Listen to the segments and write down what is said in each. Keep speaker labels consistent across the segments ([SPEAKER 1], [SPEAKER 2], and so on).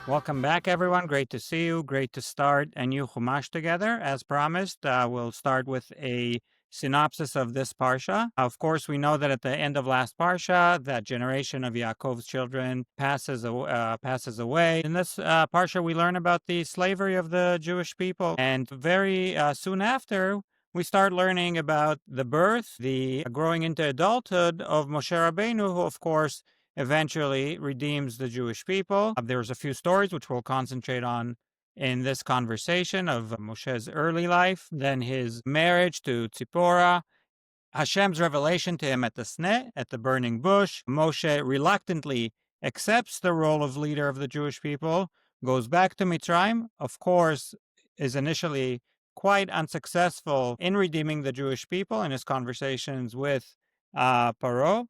[SPEAKER 1] Welcome back, everyone. Great to see you. Great to start a new Chumash together. As promised, we'll start with a synopsis of this Parsha. Of course, we know that at the end of last Parsha, that generation of Yaakov's children passes away. In this Parsha, we learn about the slavery of the Jewish people. And very soon after, we start learning about the birth, the growing into adulthood of Moshe Rabbeinu, who, of course, eventually redeems the Jewish people. There's a few stories which we'll concentrate on in this conversation of Moshe's early life, then his marriage to Tzipporah, Hashem's revelation to him at the Sneh, at the burning bush. Moshe reluctantly accepts the role of leader of the Jewish people, goes back to Mitzrayim, of course, is initially quite unsuccessful in redeeming the Jewish people in his conversations with Paro.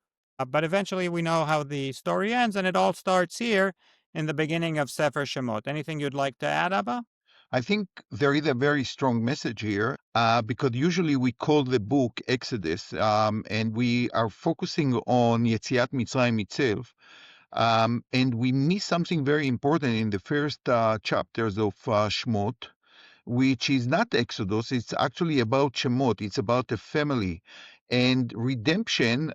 [SPEAKER 1] But eventually we know how the story ends, and it all starts here in the beginning of Sefer Shemot. Anything you'd like to add, Abba?
[SPEAKER 2] I think there is a very strong message here because usually we call the book Exodus and we are focusing on Yetziat Mitzrayim itself. And we miss something very important in the first chapters of Shmot, which is not Exodus. It's actually about Shemot. It's about a family. And redemption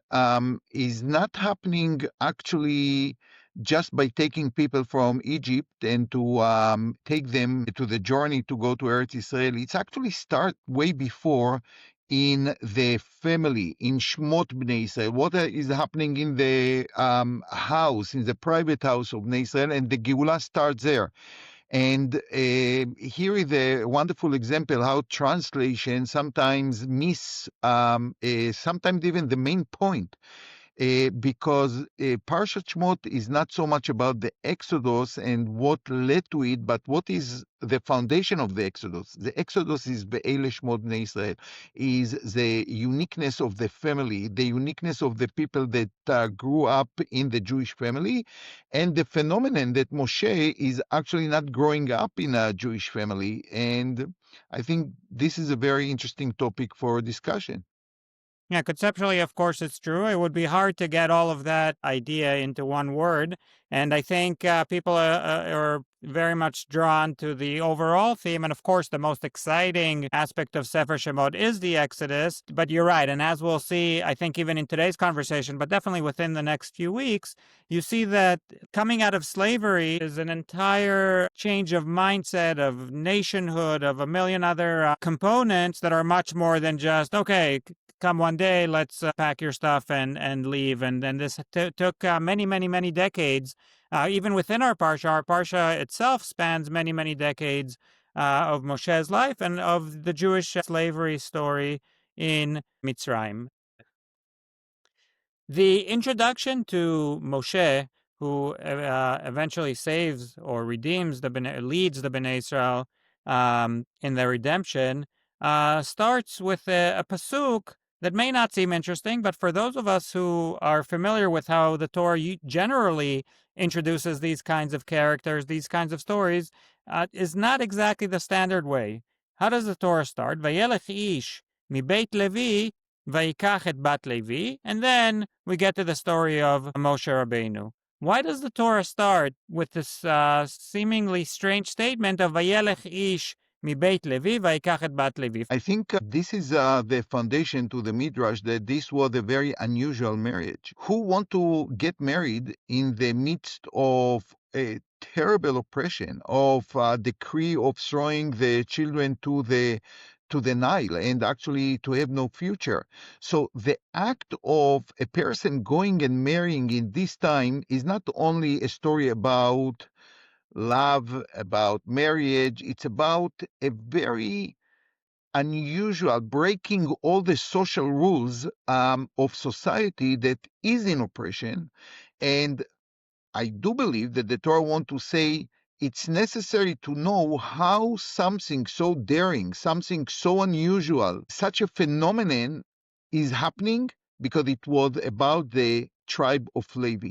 [SPEAKER 2] is not happening actually just by taking people from Egypt and to take them to the journey to go to Eretz Israel. It's actually start way before in the family, in Shmot Bnei Israel. What is happening in the house, in the private house of Bnei Israel, and the Geulah starts there. And here is a wonderful example how translation sometimes miss, sometimes even the main point. Because Parshat Shmot is not so much about the Exodus and what led to it, but what is the foundation of the Exodus. The Exodus is Be'ele Shmot Bnei Israel, is the uniqueness of the family, the uniqueness of the people that grew up in the Jewish family, and the phenomenon that Moshe is actually not growing up in a Jewish family. And I think this is a very interesting topic for discussion.
[SPEAKER 1] Yeah, conceptually, of course, it's true. It would be hard to get all of that idea into one word. And I think people are very much drawn to the overall theme. And of course, the most exciting aspect of Sefer Shemot is the Exodus. But you're right. And as we'll see, I think even in today's conversation, but definitely within the next few weeks, you see that coming out of slavery is an entire change of mindset, of nationhood, of a million other components that are much more than just, okay, come one day, let's pack your stuff and leave. And then this took many decades. Even within our Parsha itself spans many decades of Moshe's life and of the Jewish slavery story in Mitzrayim. The introduction to Moshe, who eventually saves or redeems leads the Bnei Israel in their redemption, starts with a pasuk that may not seem interesting, but for those of us who are familiar with how the Torah generally introduces these kinds of characters, these kinds of stories, is not exactly the standard way. How does the Torah start? Vayelech ish mi Beit Levi vayikach et bat Levi, and then we get to the story of Moshe Rabbeinu. Why does the Torah start with this seemingly strange statement of Vayelech ish מבית לוי ויקח את בת לוי?
[SPEAKER 2] I think this is the foundation to the Midrash that this was a very unusual marriage. Who want to get married in the midst of a terrible oppression, of a decree of throwing the children to the Nile and actually to have no future? So the act of a person going and marrying in this time is not only a story about love, about marriage. It's about a very unusual breaking all the social rules of society that is in oppression. And I do believe that the Torah wants to say it's necessary to know how something so daring, something so unusual, such a phenomenon is happening because it was about the tribe of Levi.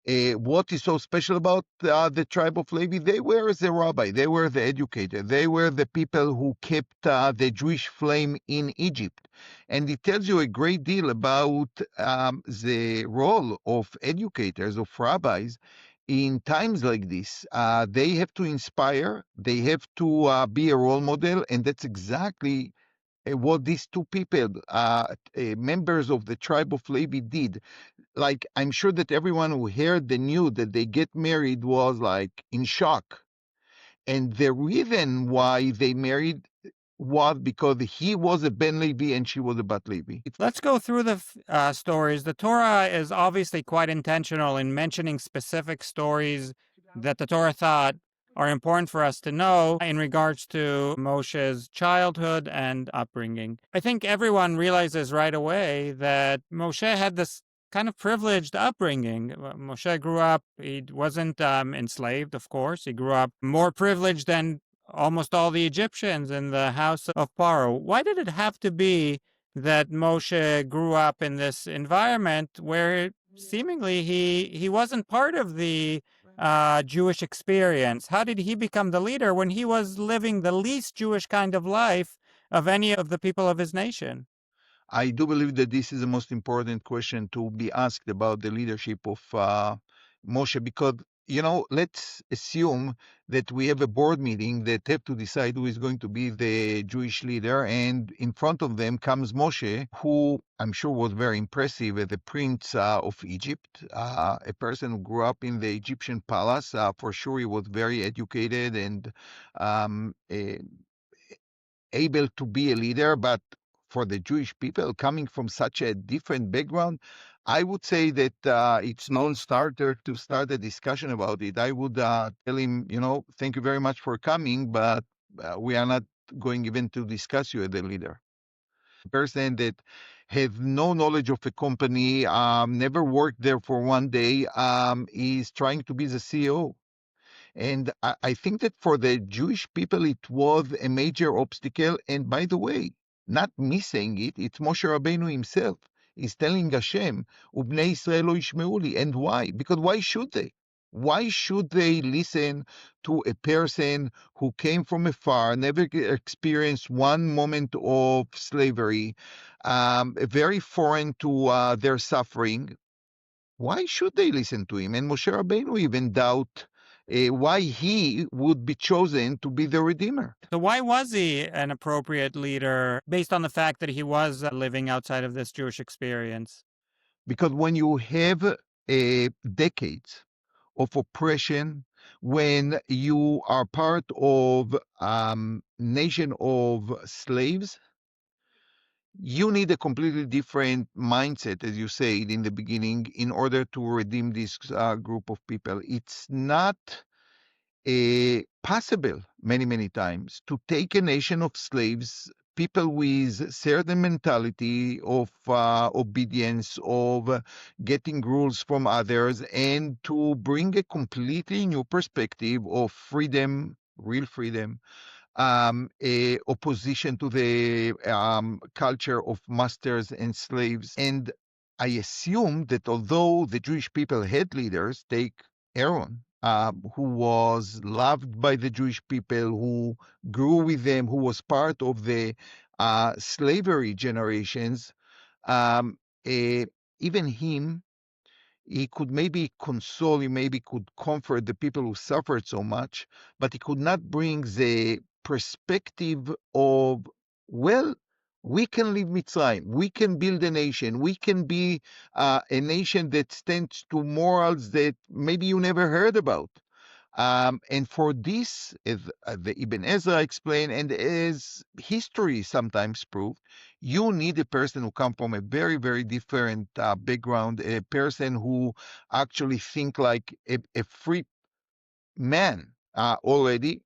[SPEAKER 2] What is so special about the tribe of Levi? They were the rabbi, they were the educator, they were the people who kept the Jewish flame in Egypt. And it tells you a great deal about the role of educators, of rabbis, in times like this, they have to inspire, they have to be a role model, and that's exactly what these two people, members of the tribe of Levi, did. Like, I'm sure that everyone who heard the news that they get married was like in shock. And the reason why they married was because he was a Ben Levi and she was a Bat Levi.
[SPEAKER 1] Let's go through the stories. The Torah is obviously quite intentional in mentioning specific stories that the Torah thought are important for us to know in regards to Moshe's childhood and upbringing. I think everyone realizes right away that Moshe had this kind of privileged upbringing. Moshe grew up, he wasn't enslaved, of course. He grew up more privileged than almost all the Egyptians in the house of Paro. Why did it have to be that Moshe grew up in this environment where seemingly he wasn't part of the Jewish experience? How did he become the leader when he was living the least Jewish kind of life of any of the people of his nation?
[SPEAKER 2] I do believe that this is the most important question to be asked about the leadership of Moshe, because, let's assume that we have a board meeting that have to decide who is going to be the Jewish leader, and in front of them comes Moshe, who I'm sure was very impressive as the prince of Egypt, a person who grew up in the Egyptian palace. For sure, he was very educated and um, able to be a leader, but for the Jewish people coming from such a different background, I would say that it's non-starter to start a discussion about it. I would tell him, thank you very much for coming, but we are not going even to discuss you as a leader. A person that has no knowledge of a company, never worked there for one day, is trying to be the CEO. And I think that for the Jewish people, it was a major obstacle. And by the way, not me saying it, it's Moshe Rabbeinu himself. He's telling Hashem, Ubnei Israel lo yishmeu li. And why? Because why should they? Why should they listen to a person who came from afar, never experienced one moment of slavery, very foreign to their suffering? Why should they listen to him? And Moshe Rabbeinu even doubt why he would be chosen to be the Redeemer.
[SPEAKER 1] So why was he an appropriate leader based on the fact that he was living outside of this Jewish experience?
[SPEAKER 2] Because when you have decades of oppression, when you are part of nation of slaves, you need a completely different mindset, as you said in the beginning, in order to redeem this group of people. It's not possible many times to take a nation of slaves, people with certain mentality of obedience, of getting rules from others, and to bring a completely new perspective of freedom, real freedom, a opposition to the culture of masters and slaves. And I assume that although the Jewish people had leaders, take Aaron, who was loved by the Jewish people, who grew with them, who was part of the slavery generations, even him, he could maybe console, he maybe could comfort the people who suffered so much, but he could not bring the perspective of, well, we can leave Mitzrayim, we can build a nation, we can be a nation that stands to morals that maybe you never heard about. And for this, as the Ibn Ezra explained, and as history sometimes proved, you need a person who comes from a very different background, a person who actually think like a free man already.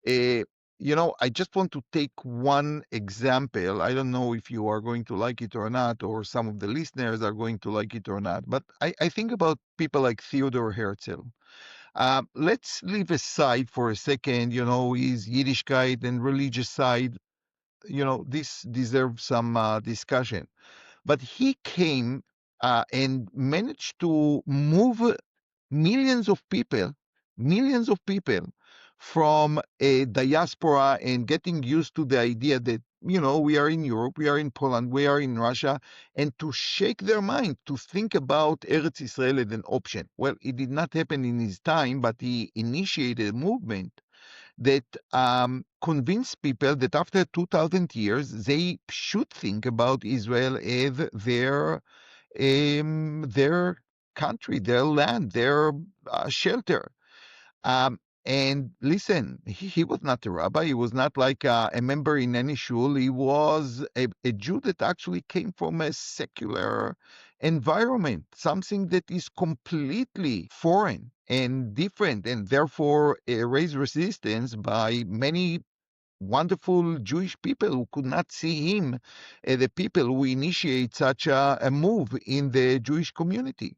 [SPEAKER 2] I just want to take one example. I don't know if you are going to like it or not, or some of the listeners are going to like it or not, but I think about people like Theodor Herzl. Let's leave aside for a second, his Yiddishkeit and religious side. This deserves some discussion. But he came and managed to move millions of people from a diaspora and getting used to the idea that we are in Europe, we are in Poland, we are in Russia, and to shake their mind to think about Eretz Israel as an option. Well, it did not happen in his time, but he initiated a movement that convinced people that after 2,000 years, they should think about Israel as their country, their land, their shelter. Um, and listen, he was not a rabbi. He was not like a member in any shul. He was a Jew that actually came from a secular environment, something that is completely foreign and different, and therefore raised resistance by many wonderful Jewish people who could not see him as the people who initiate such a move in the Jewish community.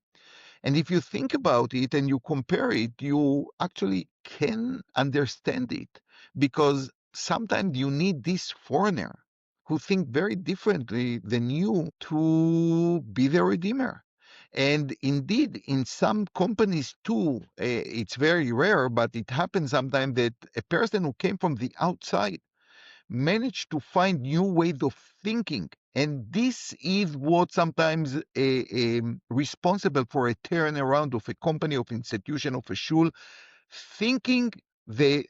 [SPEAKER 2] And if you think about it and you compare it, you actually can understand it, because sometimes you need this foreigner who think very differently than you to be the redeemer. And indeed, in some companies too, it's very rare, but it happens sometimes that a person who came from the outside manage to find new ways of thinking. And this is what sometimes responsible for a turnaround of a company, of institution, of a shul, thinking the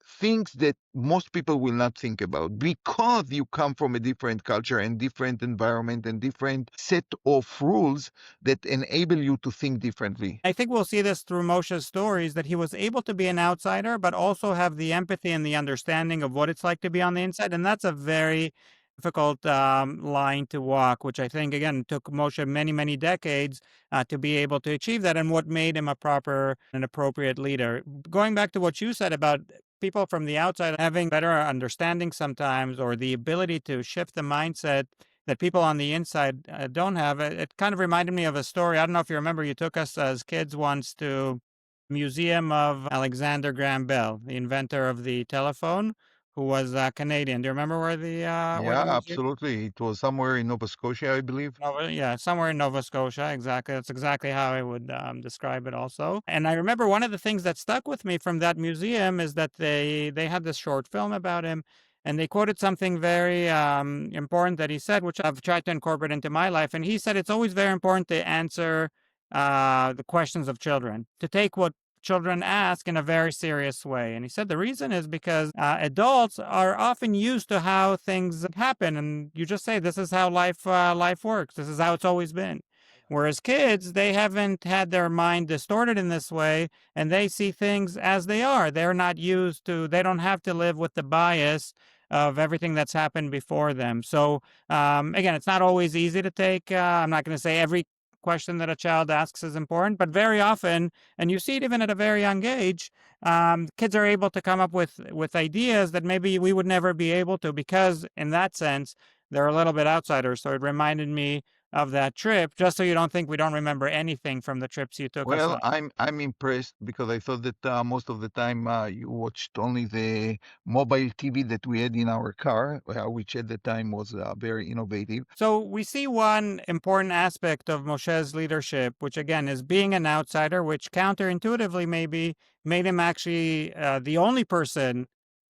[SPEAKER 2] things that most people will not think about, because you come from a different culture and different environment and different set of rules that enable you to think differently.
[SPEAKER 1] I think we'll see this through Moshe's stories, that he was able to be an outsider, but also have the empathy and the understanding of what it's like to be on the inside. And that's a very difficult line to walk, which I think, again, took Moshe many, many decades to be able to achieve that, and what made him a proper and appropriate leader. Going back to what you said about people from the outside having better understanding sometimes, or the ability to shift the mindset that people on the inside don't have. It kind of reminded me of a story. I don't know if you remember, you took us as kids once to Museum of Alexander Graham Bell, the inventor of the telephone, who was Canadian. Do you remember where
[SPEAKER 2] Yeah,
[SPEAKER 1] the museum?
[SPEAKER 2] absolutely. It was somewhere in Nova Scotia, I believe.
[SPEAKER 1] Yeah, somewhere in Nova Scotia. Exactly. That's exactly how I would describe it also. And I remember one of the things that stuck with me from that museum is that they had this short film about him, and they quoted something very important that he said, which I've tried to incorporate into my life. And he said it's always very important to answer the questions of children, to take what children ask in a very serious way. And he said the reason is because adults are often used to how things happen, and you just say, "This is how life works. This is how it's always been." Whereas kids, they haven't had their mind distorted in this way, and they see things as they are. They're not used to. They don't have to live with the bias of everything that's happened before them. So again, it's not always easy to take. I'm not going to say every question that a child asks is important, but very often, and you see it even at a very young age, kids are able to come up with ideas that maybe we would never be able to, because in that sense they're a little bit outsiders. So it reminded me of that trip, just so you don't think we don't remember anything from the trips you took us
[SPEAKER 2] Well,
[SPEAKER 1] on.
[SPEAKER 2] I'm impressed, because I thought that most of the time you watched only the mobile TV that we had in our car, which at the time was very innovative.
[SPEAKER 1] So we see one important aspect of Moshe's leadership, which again is being an outsider, which counterintuitively maybe made him actually the only person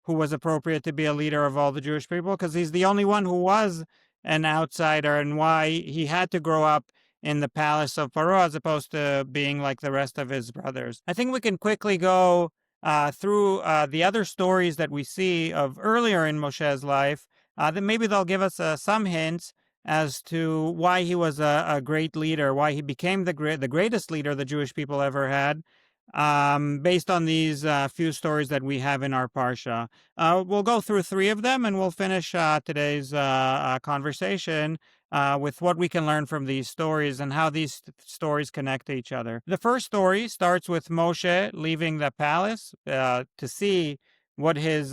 [SPEAKER 1] who was appropriate to be a leader of all the Jewish people, because he's the only one who was an outsider, and why he had to grow up in the palace of Paro as opposed to being like the rest of his brothers. I think we can quickly go through the other stories that we see of earlier in Moshe's life, then maybe they'll give us some hints as to why he was a great leader, why he became the greatest leader the Jewish people ever had, based on these few stories that we have in our parsha. We'll go through three of them, and we'll finish today's conversation with what we can learn from these stories and how these stories connect to each other. The first story starts with Moshe leaving the palace to see what his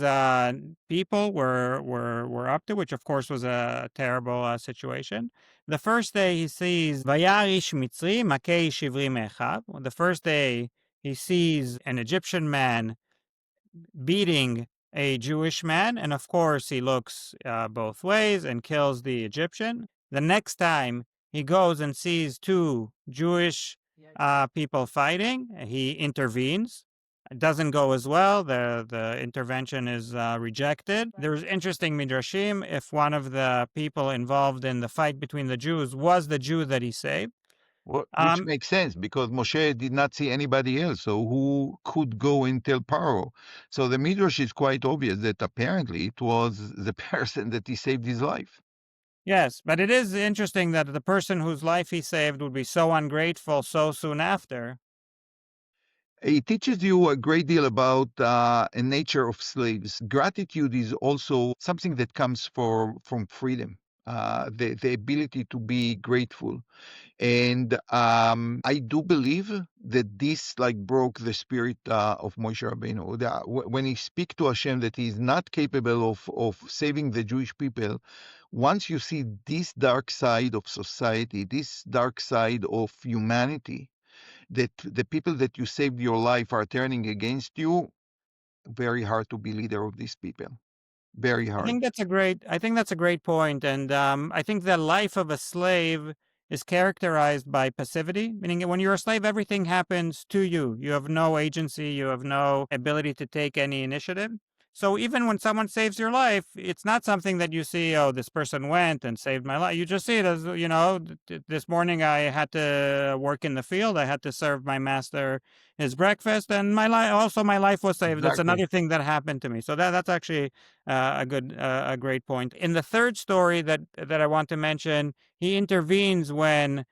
[SPEAKER 1] people were up to, which of course was a terrible situation. The first day he sees Vayar ish Mitzri makei ish ivri me'achav. The first day he sees an Egyptian man beating a Jewish man, and of course he looks both ways and kills the Egyptian. The next time he goes and sees two Jewish people fighting, he intervenes. It doesn't go as well. The intervention is rejected. There's interesting midrashim if one of the people involved in the fight between the Jews was the Jew that he saved.
[SPEAKER 2] Which makes sense because Moshe did not see anybody else, so who could go and tell Paro? So the midrash is quite obvious that apparently it was the person that he saved his life.
[SPEAKER 1] Yes, but it is interesting that the person whose life he saved would be so ungrateful so soon after.
[SPEAKER 2] It teaches you a great deal about the nature of slaves. Gratitude is also something that comes from freedom, the ability to be grateful. And I do believe that this like broke the spirit of Moshe Rabbeinu. When he speaks to Hashem that he is not capable of saving the Jewish people, once you see this dark side of society, this dark side of humanity, that the people that you saved your life are turning against you, very hard to be leader of these people. Very hard.
[SPEAKER 1] I think that's a great point. And I think the life of a slave is characterized by passivity, meaning when you're a slave, everything happens to you. You have no agency, you have no ability to take any initiative. So even when someone saves your life, it's not something that you see, oh, this person went and saved my life. You just see it as, this morning I had to work in the field. I had to serve my master his breakfast, and my life was saved. That's
[SPEAKER 2] Exactly.
[SPEAKER 1] another thing that happened to me. So that's actually a great point. In the third story that I want to mention, he intervenes when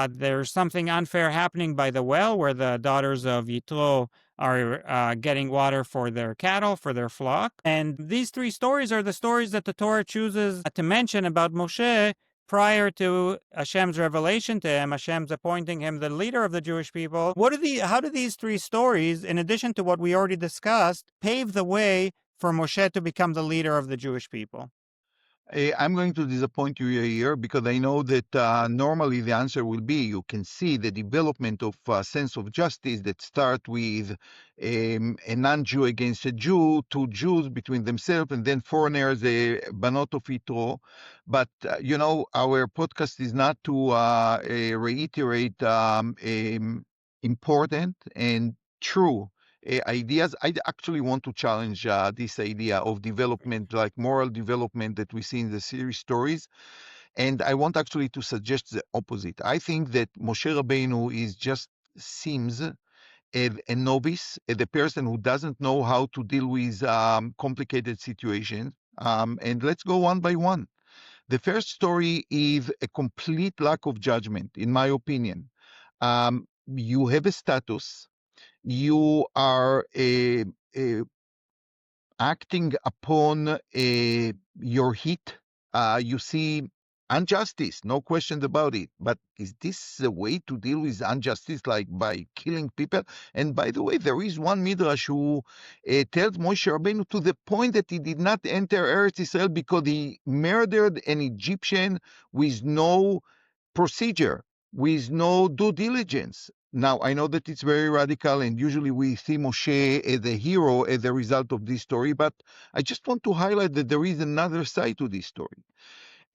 [SPEAKER 1] there's something unfair happening by the well, where the daughters of Yitro are getting water for their cattle, for their flock. And these three stories are the stories that the Torah chooses to mention about Moshe prior to Hashem's revelation to him, Hashem's appointing him the leader of the Jewish people. How do these three stories, in addition to what we already discussed, pave the way for Moshe to become the leader of the Jewish people?
[SPEAKER 2] I'm going to disappoint you here because I know that normally the answer will be you can see the development of sense of justice that start with a non-Jew against a Jew, two Jews between themselves, and then foreigners, banot of Yitro. But, our podcast is not to reiterate important and true ideas. I actually want to challenge this idea of development, like moral development that we see in the series stories. And I want actually to suggest the opposite. I think that Moshe Rabbeinu seems a novice, the person who doesn't know how to deal with complicated situations. And let's go one by one. The first story is a complete lack of judgment, in my opinion. You have a status, you are acting upon your heat. You see injustice, no questions about it. But is this the way to deal with injustice, like by killing people? And by the way, there is one midrash who tells Moshe Rabbeinu to the point that he did not enter Eretz Israel because he murdered an Egyptian with no procedure, with no due diligence. Now, I know that it's very radical, and usually we see Moshe as a hero as a result of this story, but I just want to highlight that there is another side to this story.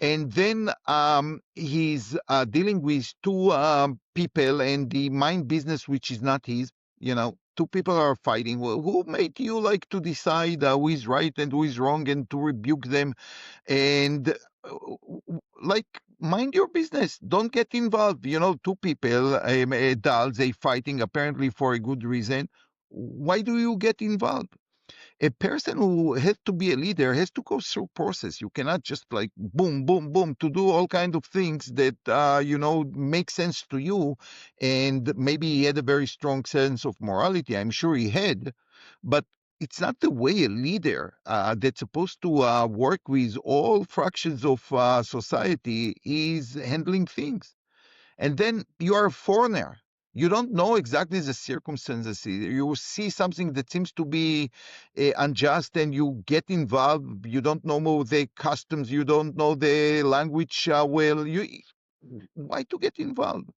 [SPEAKER 2] And then he's dealing with two people and the mind business, which is not his. Two people are fighting. Well, who made you like to decide who is right and who is wrong and to rebuke them? And like, mind your business. Don't get involved. Two people, adults, they fighting apparently for a good reason. Why do you get involved? A person who has to be a leader has to go through process. You cannot just like boom, boom, boom to do all kind of things that make sense to you. And maybe he had a very strong sense of morality. I'm sure he had, but it's not the way a leader that's supposed to work with all fractions of society is handling things. And then you are a foreigner. You don't know exactly the circumstances. You see something that seems to be unjust and you get involved. You don't know the customs. You don't know the language well. Why to get involved?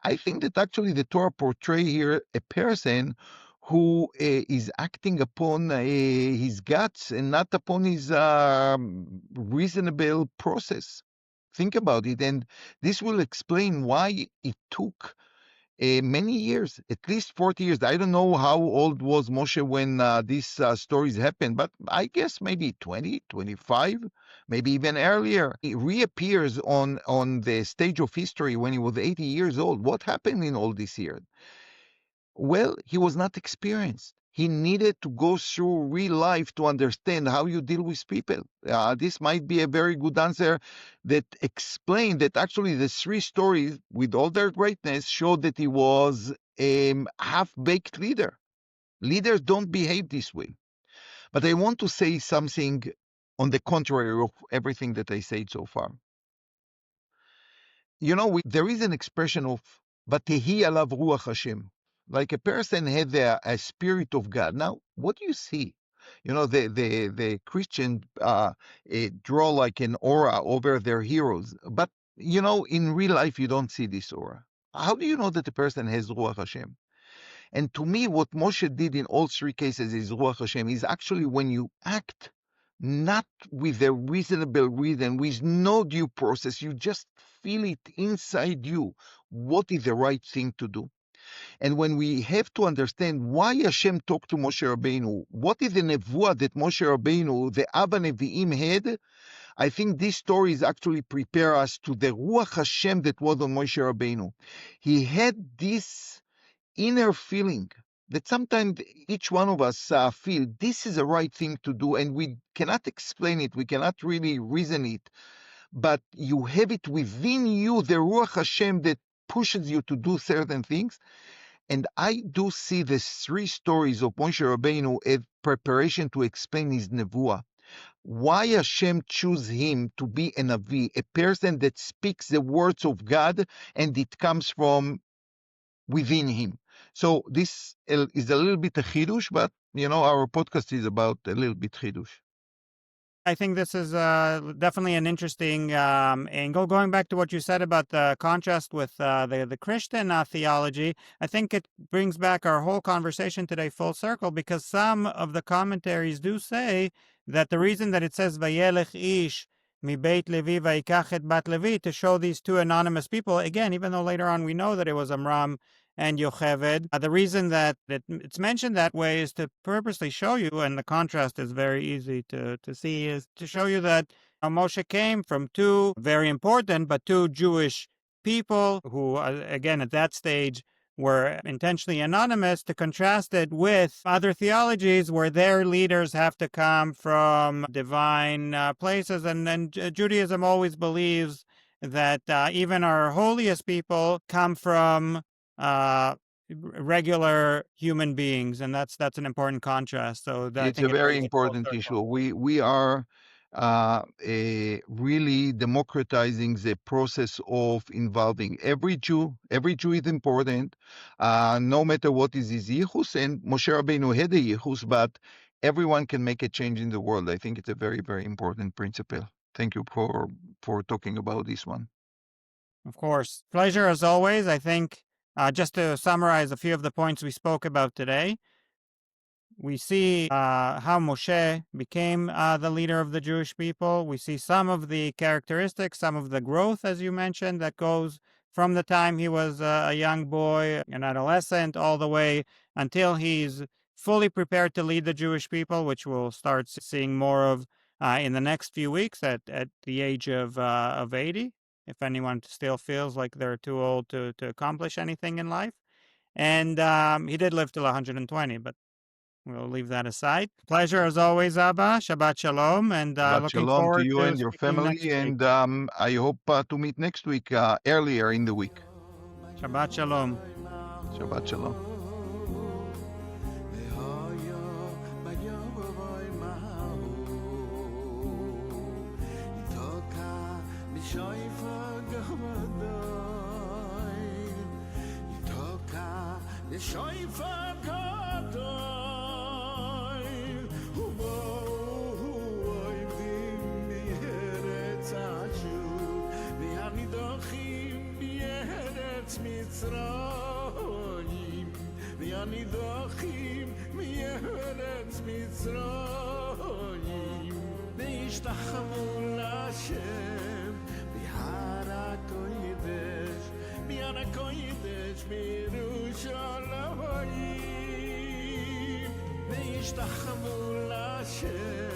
[SPEAKER 2] I think that actually the Torah portray here a person who is acting upon his guts and not upon his reasonable process. Think about it, and this will explain why it took many years, at least 40 years. I don't know how old was Moshe when these stories happened, but I guess maybe 20, 25, maybe even earlier. He reappears on the stage of history when he was 80 years old. What happened in all these years? Well, he was not experienced. He needed to go through real life to understand how you deal with people. This might be a very good answer that explain that actually the three stories, with all their greatness, show that he was a half-baked leader. Leaders don't behave this way. But I want to say something on the contrary of everything that I said so far. There is an expression of "Vatehi alav ruach Hashem," like a person had a spirit of God. Now, what do you see? The Christian draw like an aura over their heroes, but in real life you don't see this aura. How do you know that the person has ruach Hashem? And to me, what Moshe did in all three cases is ruach Hashem. Is actually when you act not with a reasonable reason, with no due process, you just feel it inside you, what is the right thing to do. And when we have to understand why Hashem talked to Moshe Rabbeinu, what is the nevuah that Moshe Rabbeinu, the Abba Nevi'im had, I think these stories actually prepare us to the Ruach Hashem that was on Moshe Rabbeinu. He had this inner feeling that sometimes each one of us feel this is the right thing to do, and we cannot explain it, we cannot really reason it, but you have it within you, the Ruach Hashem that pushes you to do certain things. And I do see the three stories of Moshe Rabbeinu as preparation to explain his nevuah. Why Hashem choose him to be a Navi, a person that speaks the words of God, and it comes from within him. So this is a little bit a chidush, but our podcast is about a little bit chidush.
[SPEAKER 1] I think this is definitely an interesting angle. Going back to what you said about the contrast with the Christian theology, I think it brings back our whole conversation today full circle, because some of the commentaries do say that the reason that it says Vayelech ish mi beit Levi vayikach et bat Levi, to show these two anonymous people, again, even though later on we know that it was Amram and Yocheved, the reason that it's mentioned that way is to purposely show you, and the contrast is very easy to see, is to show you that Moshe came from two very important but two Jewish people who, again, at that stage were intentionally anonymous, to contrast it with other theologies where their leaders have to come from divine places. And Judaism always believes that even our holiest people come from regular human beings, and that's an important contrast. So
[SPEAKER 2] it's a very important issue. We are really democratizing the process of involving every Jew. Every Jew is important, no matter what is his yichus. And Moshe Rabbeinu had a yichus, but everyone can make a change in the world. I think it's a very, very important principle. Thank you for talking about this one.
[SPEAKER 1] Of course. Pleasure as always. I think just to summarize a few of the points we spoke about today, we see how Moshe became the leader of the Jewish people. We see some of the characteristics, some of the growth, as you mentioned, that goes from the time he was a young boy, an adolescent, all the way until he's fully prepared to lead the Jewish people, which we'll start seeing more of in the next few weeks at the age of 80. If anyone still feels like they're too old to accomplish anything in life. And he did live till 120, but we'll leave that aside. Pleasure as always, Abba. Shabbat Shalom. And looking
[SPEAKER 2] Shalom
[SPEAKER 1] forward
[SPEAKER 2] to you and your family. And I hope to meet next week, earlier in the week.
[SPEAKER 1] Shabbat Shalom.
[SPEAKER 2] Shabbat Shalom.
[SPEAKER 3] הנידחים מארץ מצרים והשתחוו להשם בהר הקודש בארץ מירושלים, וישתחוו להשם